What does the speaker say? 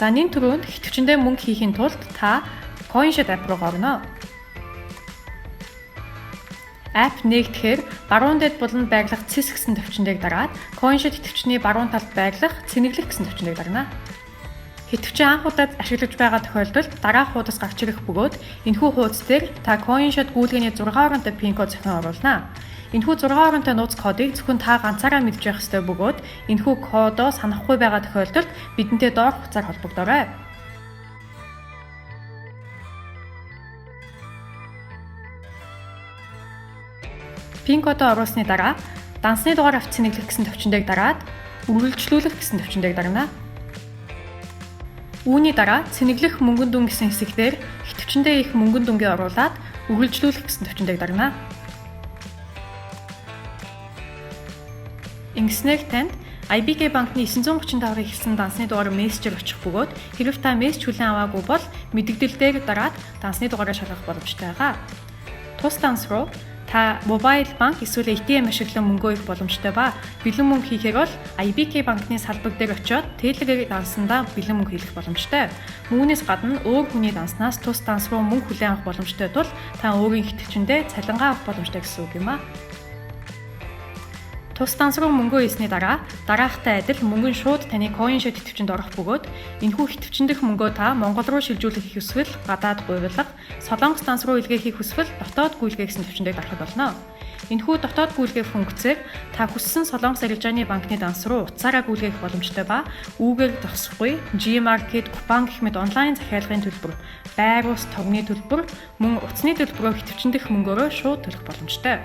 За нэн түрүүнд ихэвчлэндээ мөнгө хийхин тулд та CoinShed app руу орно. App нэгдэхээр баруун дэд буланд байрлах CIS гэсэн төвчөндийг дараад CoinShed идэвхжний баруун талд байрлах цэнэглэх гэсэн төвчөндийг дарна. Идэвхжин анх удаад ашиглаж байгаа тохиолдолд дараах хуудас гарч ирэх бөгөөд энэхүү хуудас дээр та CoinShed гүйлгээний 6 оронтой пин код зохион оруулна. Энэхүү 6 оронтой нууц кодыг зөвхөн та ганцаараа мэдж явах ёстой бөгөөд энэхүү кодоо санахгүй байгаа тохиолдолд бидэнтэй доорх хугацаар холбогдоорой. Пин кодоо оруулсны дараа дансны дугаар авч цэнэглэх гэсэн төвчөндийг дараад үргэлжлүүлэх гэсэн төвчөндийг дарна. Үүний дараа цэнэглэх мөнгөн дүн гэсэн хэсэгтэр ихэвчлэндээ их мөнгөн дүнгээ оруулаад үргэлжлүүлэх гэсэн төвчөндийг дарна. Ингэснээр танд IBK банкны 935-ыг хэлсэн дансны дугаар мессежээр очих бөгөөд хэрв та мессеж хүлээн аваагүй бол мэдэгдэлээр дараад дансны дугаараа шалгах боломжтой байгаа. Тус данс руу та мобайл банк эсвэл ATM ашиглан мөнгөө хийх боломжтой ба бэлэн мөнгө хийхээр бол IBK банкны салбар дээр очиод Telegram дансандаа бэлэн мөнгө хийх боломжтой. Үүнээс гадна өөр хүний данснаас тус данс руу мөнгө хүлээн авах боломжтой тул та өөрийн ихэвчлэндээ цалингаа авах боломжтой гэсэн үг юм а. Тус данс руу мөнгөө хийсний дараа дараахтай адил мөнгө нь шууд таны CoinShed идэвхжинд орох бөгөөд энэхүү идэвхжиндх мөнгөө та Монгол руу шилжүүлэх хийх хүсвэл гадаад гуйвлага, Солонгос данс руу илгээ хийх хүсвэл дотоод гүйлгээ гэсэн төвчөндийг дарахад болно. Энэхүү дотоод гүйлгээ функцээр та хүссэн Солонгос арилжааны банкны данс руу утсаараа гүйлгээх боломжтой ба үүгээр зогсохгүй Gmarket, Coupang гэх мэт онлайн захиалгын төлбөр, байр ус, тогны төлбөр, мөн утасны төлбөрөөр идэвхжиндх мөнгөөрөө шууд төлөх боломжтой.